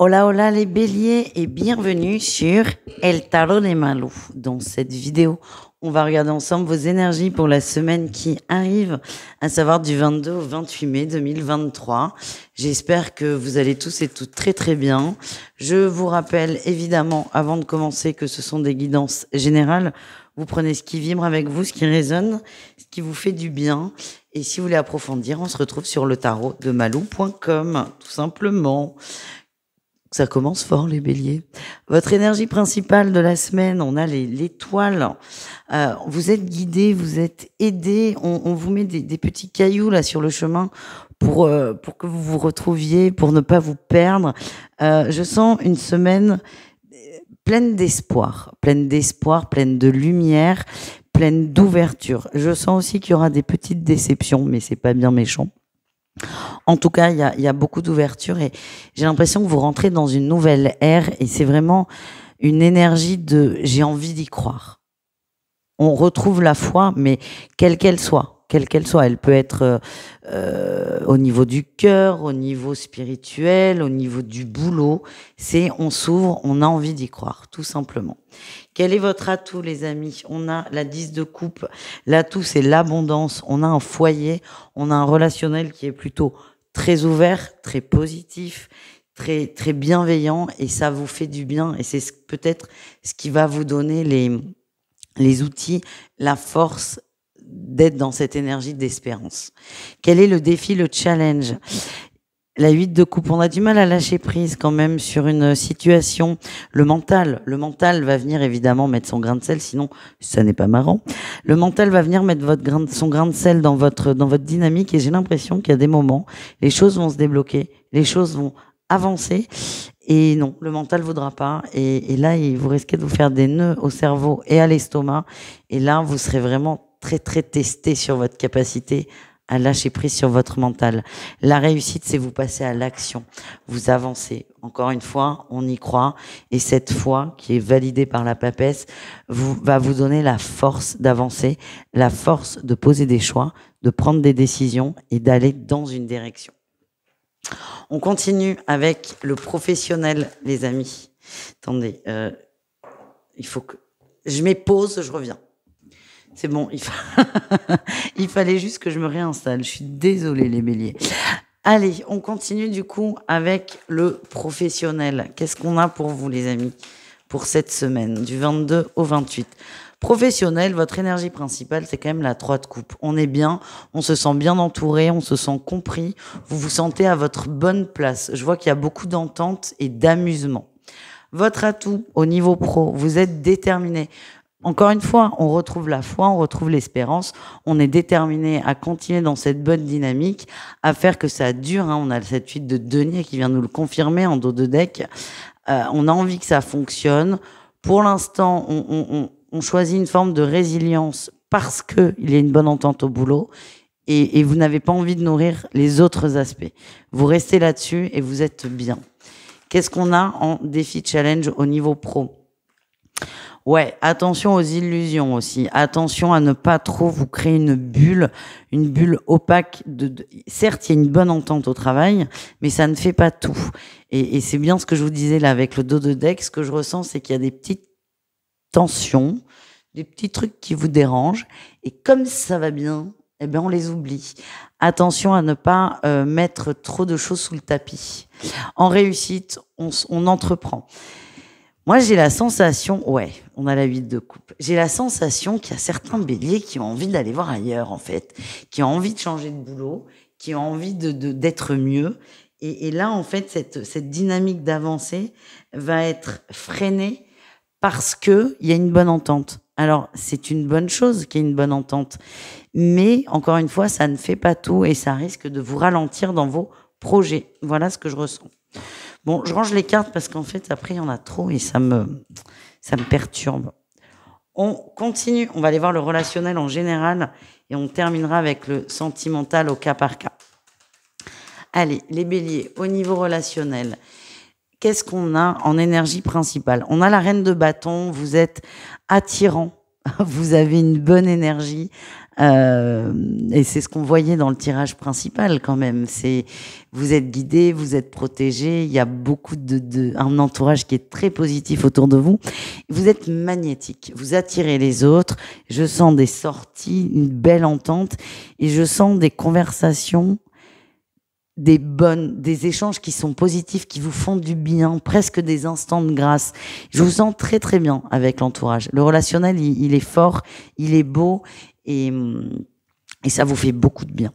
Hola, hola les béliers et bienvenue sur El Tarot de Malou. Dans cette vidéo, on va regarder ensemble vos énergies pour la semaine qui arrive, à savoir du 22 au 28 mai 2023. J'espère que vous allez tous et toutes très très bien. Je vous rappelle évidemment, avant de commencer, que ce sont des guidances générales. Vous prenez ce qui vibre avec vous, ce qui résonne, ce qui vous fait du bien. Et si vous voulez approfondir, on se retrouve sur le tarot de malou.com, tout simplement. Ça commence fort, les béliers. Votre énergie principale de la semaine, on a l'étoile. Vous êtes guidés, vous êtes aidés. On vous met des petits cailloux là sur le chemin pour que vous vous retrouviez, pour ne pas vous perdre. Je sens une semaine pleine d'espoir, pleine de lumière, pleine d'ouverture. Je sens aussi qu'il y aura des petites déceptions, mais c'est pas bien méchant. En tout cas, il y a beaucoup d'ouverture et j'ai l'impression que vous rentrez dans une nouvelle ère et c'est vraiment une énergie de j'ai envie d'y croire. On retrouve la foi, mais quelle qu'elle soit. Elle peut être au niveau du cœur, au niveau spirituel, au niveau du boulot. On s'ouvre, on a envie d'y croire, tout simplement. Quel est votre atout, les amis? On a la 10 de coupe. L'atout, c'est l'abondance. On a un foyer, on a un relationnel qui est plutôt très ouvert, très positif, très, très bienveillant et ça vous fait du bien et c'est peut-être ce qui va vous donner les outils, la force d'être dans cette énergie d'espérance. Quel est le défi, le challenge? La 8 de coupe, on a du mal à lâcher prise quand même sur une situation. Le mental va venir évidemment mettre son grain de sel, sinon ça n'est pas marrant. Le mental va venir mettre son grain de sel dans votre dynamique et j'ai l'impression qu'il y a des moments, les choses vont se débloquer, les choses vont avancer et non, le mental ne voudra pas et là, vous risquez de vous faire des nœuds au cerveau et à l'estomac et là, vous serez vraiment très très testé sur votre capacité à lâcher prise sur votre mental. La réussite, c'est vous passer à l'action. Vous avancez. Encore une fois, on y croit. Et cette foi, qui est validée par la papesse, va vous donner la force d'avancer, la force de poser des choix, de prendre des décisions et d'aller dans une direction. On continue avec le professionnel, les amis. Attendez, il faut que... Je mets pause, je reviens. C'est bon, il fallait juste que je me réinstalle. Je suis désolée, les béliers. Allez, on continue du coup avec le professionnel. Qu'est-ce qu'on a pour vous, les amis, pour cette semaine, du 22 au 28? Professionnel, votre énergie principale, c'est quand même la 3 de coupe. On est bien, on se sent bien entouré, on se sent compris. Vous vous sentez à votre bonne place. Je vois qu'il y a beaucoup d'entente et d'amusement. Votre atout au niveau pro, vous êtes déterminé. Encore une fois, on retrouve la foi, on retrouve l'espérance, on est déterminé à continuer dans cette bonne dynamique, à faire que ça dure. On a cette 8 de denier qui vient nous le confirmer en dos de deck. On a envie que ça fonctionne. Pour l'instant, on choisit une forme de résilience parce qu'il y a une bonne entente au boulot et vous n'avez pas envie de nourrir les autres aspects. Vous restez là-dessus et vous êtes bien. Qu'est-ce qu'on a en défi challenge au niveau pro ? Ouais, attention aux illusions aussi. Attention à ne pas trop vous créer une bulle opaque. Certes, il y a une bonne entente au travail, mais ça ne fait pas tout. Et c'est bien ce que je vous disais là avec le dos de deck. Ce que je ressens, c'est qu'il y a des petites tensions, des petits trucs qui vous dérangent. Et comme ça va bien, eh ben on les oublie. Attention à ne pas mettre trop de choses sous le tapis. En réussite, on entreprend. Moi, j'ai la sensation, on a la 8 de coupe. J'ai la sensation qu'il y a certains béliers qui ont envie d'aller voir ailleurs, en fait, qui ont envie de changer de boulot, qui ont envie d'être mieux. Et là, en fait, cette dynamique d'avancée va être freinée parce qu'il y a une bonne entente. Alors, c'est une bonne chose qu'il y ait une bonne entente. Mais, encore une fois, ça ne fait pas tout et ça risque de vous ralentir dans vos projets. Voilà ce que je ressens. Bon, je range les cartes parce qu'en fait, après, il y en a trop et ça me perturbe. On continue, on va aller voir le relationnel en général et on terminera avec le sentimental au cas par cas. Allez, les béliers, au niveau relationnel, qu'est-ce qu'on a en énergie principale? On a la reine de bâton, vous êtes attirant, vous avez une bonne énergie, Et c'est ce qu'on voyait dans le tirage principal quand même. C'est vous êtes guidé, vous êtes protégé. Il y a beaucoup un entourage qui est très positif autour de vous. Vous êtes magnétique. Vous attirez les autres. Je sens des sorties, une belle entente, et je sens des conversations, des échanges qui sont positifs, qui vous font du bien, presque des instants de grâce. Je vous sens très très bien avec l'entourage. Le relationnel, il est fort, il est beau, et ça vous fait beaucoup de bien.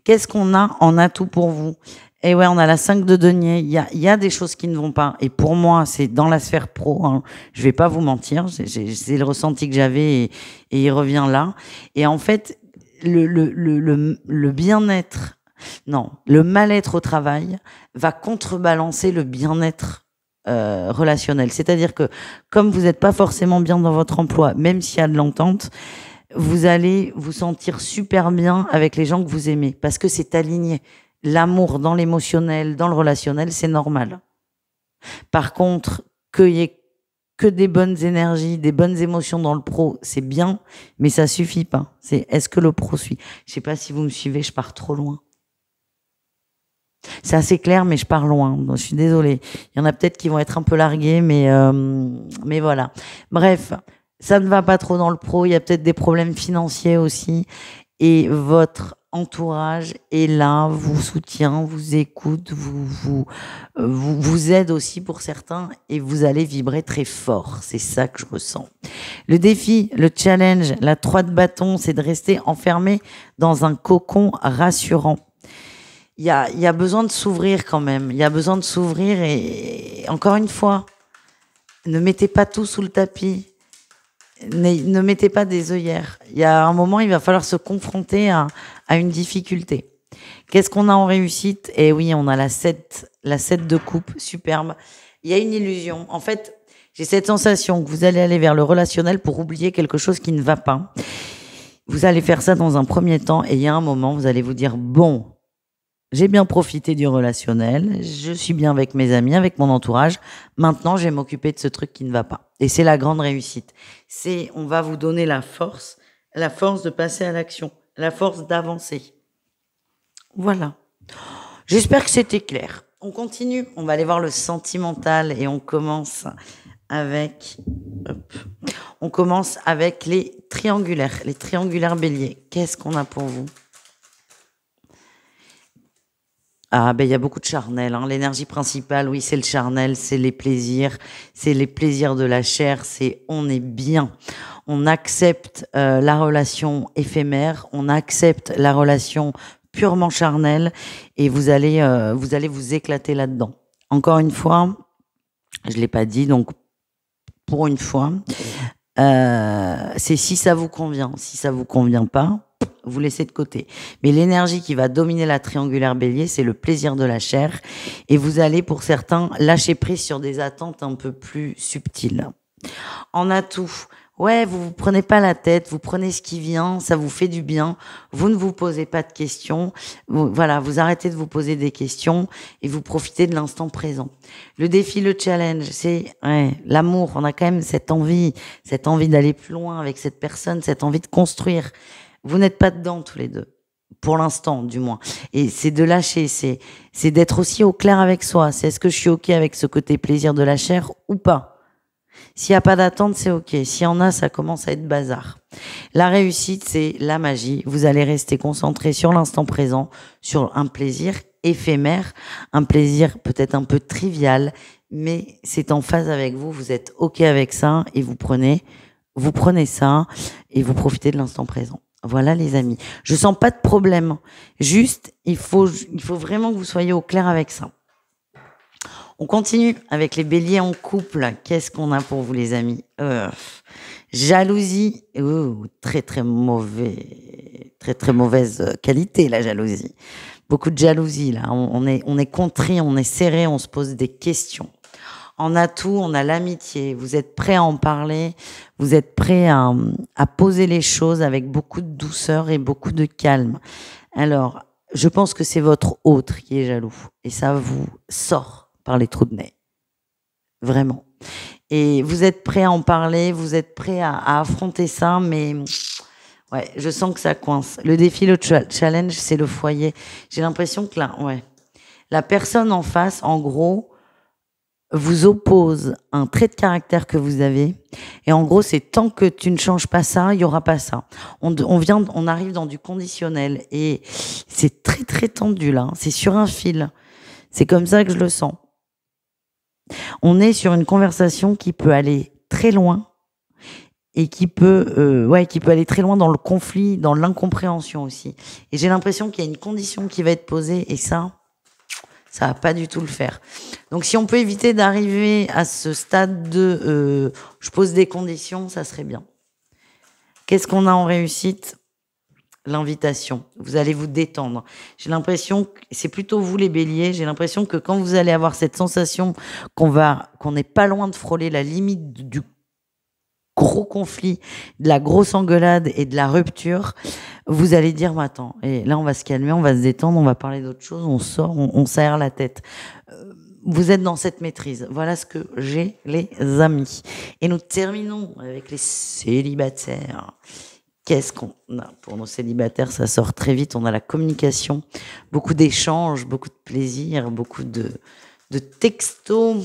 Qu'est-ce qu'on a en atout pour vous? Et ouais, on a la 5 de denier. Il y a des choses qui ne vont pas. Et pour moi, c'est dans la sphère pro. Hein. Je vais pas vous mentir. C'est le ressenti que j'avais, et il revient là. Et en fait, le bien-être, non, le mal-être au travail va contrebalancer le bien-être relationnel. C'est-à-dire que comme vous n'êtes pas forcément bien dans votre emploi, même s'il y a de l'entente, vous allez vous sentir super bien avec les gens que vous aimez parce que c'est aligné. L'amour dans l'émotionnel, dans le relationnel, c'est normal. Par contre, qu'il y ait que des bonnes énergies, des bonnes émotions dans le pro, c'est bien, mais ça suffit pas. C'est est-ce que le pro suit? Je sais pas si vous me suivez, je pars trop loin. C'est assez clair, mais je pars loin. Donc, je suis désolée. Il y en a peut-être qui vont être un peu largués, mais voilà. Bref, ça ne va pas trop dans le pro. Il y a peut-être des problèmes financiers aussi. Et votre entourage est là, vous soutient, vous écoute, vous aide aussi pour certains, et vous allez vibrer très fort. C'est ça que je ressens. Le défi, le challenge, la 3 de bâton, c'est de rester enfermé dans un cocon rassurant. Il y a besoin de s'ouvrir quand même. Il y a besoin de s'ouvrir, et encore une fois, ne mettez pas tout sous le tapis. Ne mettez pas des œillères. Il y a un moment, il va falloir se confronter à une difficulté. Qu'est-ce qu'on a en réussite? Eh oui, on a la 7 de coupe, superbe. Il y a une illusion. En fait, j'ai cette sensation que vous allez aller vers le relationnel pour oublier quelque chose qui ne va pas. Vous allez faire ça dans un premier temps, et il y a un moment, vous allez vous dire, bon, j'ai bien profité du relationnel, je suis bien avec mes amis, avec mon entourage. Maintenant, je vais m'occuper de ce truc qui ne va pas. Et c'est la grande réussite. On va vous donner la force de passer à l'action, la force d'avancer. Voilà. J'espère que c'était clair. On continue. On va aller voir le sentimental, et on commence avec les triangulaires béliers. Qu'est-ce qu'on a pour vous? Ah, ben, il y a beaucoup de charnel, hein. L'énergie principale, oui, c'est le charnel, c'est les plaisirs de la chair, on est bien. On accepte la relation éphémère, on accepte la relation purement charnelle, et vous allez vous éclater là-dedans. Encore une fois, je l'ai pas dit, donc pour une fois, c'est si ça vous convient. Si ça vous convient pas, vous laissez de côté. Mais l'énergie qui va dominer la triangulaire bélier, c'est le plaisir de la chair. Et vous allez, pour certains, lâcher prise sur des attentes un peu plus subtiles. En atout, ouais, vous prenez pas la tête, vous prenez ce qui vient, ça vous fait du bien. Vous ne vous posez pas de questions. Vous arrêtez de vous poser des questions, et vous profitez de l'instant présent. Le défi, le challenge, c'est l'amour. On a quand même cette envie d'aller plus loin avec cette personne, cette envie de construire. Vous n'êtes pas dedans tous les deux, pour l'instant du moins. Et c'est de lâcher, c'est d'être aussi au clair avec soi. C'est est-ce que je suis OK avec ce côté plaisir de la chair ou pas? S'il n'y a pas d'attente, c'est OK. S'il y en a, ça commence à être bazar. La réussite, c'est la magie. Vous allez rester concentré sur l'instant présent, sur un plaisir éphémère, un plaisir peut-être un peu trivial, mais c'est en phase avec vous. Vous êtes OK avec ça, et vous prenez ça, et vous profitez de l'instant présent. Voilà les amis, je sens pas de problème. Juste, il faut vraiment que vous soyez au clair avec ça. On continue avec les béliers en couple. Qu'est-ce qu'on a pour vous les amis? Jalousie, très très mauvais, très mauvaise qualité la jalousie. Beaucoup de jalousie là. On est contrit, on est serré, on se pose des questions. En atout, on a l'amitié. Vous êtes prêt à en parler. Vous êtes prêt à poser les choses avec beaucoup de douceur et beaucoup de calme. Alors, je pense que c'est votre autre qui est jaloux. Et ça vous sort par les trous de nez. Vraiment. Et vous êtes prêt à en parler. Vous êtes prêt à affronter ça. Mais Ouais, je sens que ça coince. Le défi, le challenge, c'est le foyer. J'ai l'impression que là, ouais, la personne en face, en gros, vous oppose un trait de caractère que vous avez. Et en gros, c'est tant que tu ne changes pas ça, il y aura pas ça. On arrive dans du conditionnel et c'est très, très tendu là. C'est sur un fil. C'est comme ça que je le sens. On est sur une conversation qui peut aller très loin et qui peut aller très loin dans le conflit, dans l'incompréhension aussi. Et j'ai l'impression qu'il y a une condition qui va être posée et ça va pas du tout le faire. Donc si on peut éviter d'arriver à ce stade de je pose des conditions, ça serait bien. Qu'est-ce qu'on a en réussite? L'invitation. Vous allez vous détendre. J'ai l'impression que c'est plutôt vous les béliers, j'ai l'impression que quand vous allez avoir cette sensation qu'on n'est pas loin de frôler la limite du gros conflit, de la grosse engueulade et de la rupture, vous allez dire, mais attends, et là on va se calmer, on va se détendre, on va parler d'autre chose, on sort, on s'aère la tête. Vous êtes dans cette maîtrise. Voilà ce que j'ai, les amis. Et nous terminons avec les célibataires. Qu'est-ce qu'on a pour nos célibataires? Ça sort très vite. On a la communication, beaucoup d'échanges, beaucoup de plaisir, beaucoup de textos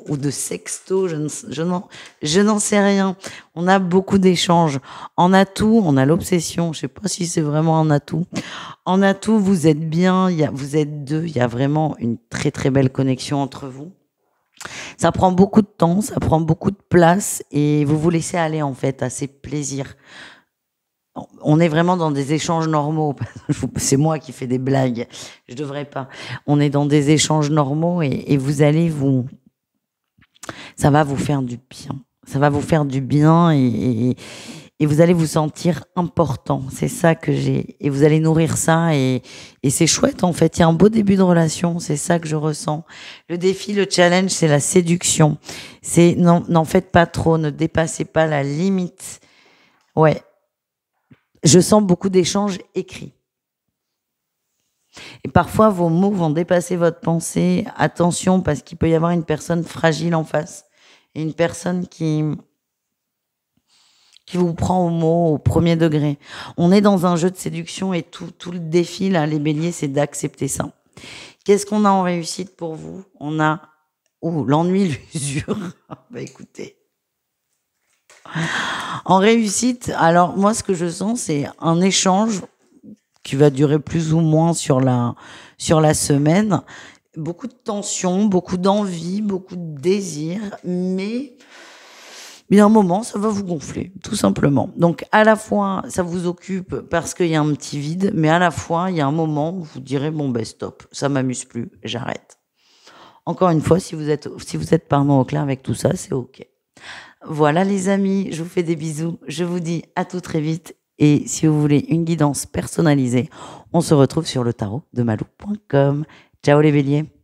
ou de sextos, je n'en sais rien. On a beaucoup d'échanges. En atout, on a l'obsession. Je sais pas si c'est vraiment un atout. En atout, vous êtes bien, vous êtes deux. Il y a vraiment une très très belle connexion entre vous. Ça prend beaucoup de temps, ça prend beaucoup de place et vous vous laissez aller en fait à ces plaisirs. On est vraiment dans des échanges normaux. C'est moi qui fais des blagues. Je devrais pas. On est dans des échanges normaux et vous allez ça va vous faire du bien. Ça va vous faire du bien et vous allez vous sentir important. C'est ça que j'ai. Et vous allez nourrir ça et c'est chouette en fait. Il y a un beau début de relation. C'est ça que je ressens. Le défi, le challenge, c'est la séduction. C'est n'en faites pas trop. Ne dépassez pas la limite. Ouais. Je sens beaucoup d'échanges écrits. Et parfois, vos mots vont dépasser votre pensée. Attention, parce qu'il peut y avoir une personne fragile en face et une personne qui vous prend au mot au premier degré. On est dans un jeu de séduction et tout le défi, là, les béliers, c'est d'accepter ça. Qu'est-ce qu'on a en réussite pour vous? On a l'ennui, l'usure. Bah écoutez. En réussite, alors moi, ce que je sens, c'est un échange qui va durer plus ou moins sur la semaine. Beaucoup de tension, beaucoup d'envie, beaucoup de désir, mais il y a un moment, ça va vous gonfler, tout simplement. Donc, à la fois, ça vous occupe parce qu'il y a un petit vide, mais à la fois, il y a un moment où vous direz, bon, ben, stop, ça m'amuse plus, j'arrête. Encore une fois, si vous êtes au clair avec tout ça, c'est OK. Voilà les amis, je vous fais des bisous. Je vous dis à tout très vite. Et si vous voulez une guidance personnalisée, on se retrouve sur le tarot de malou.com. Ciao les béliers.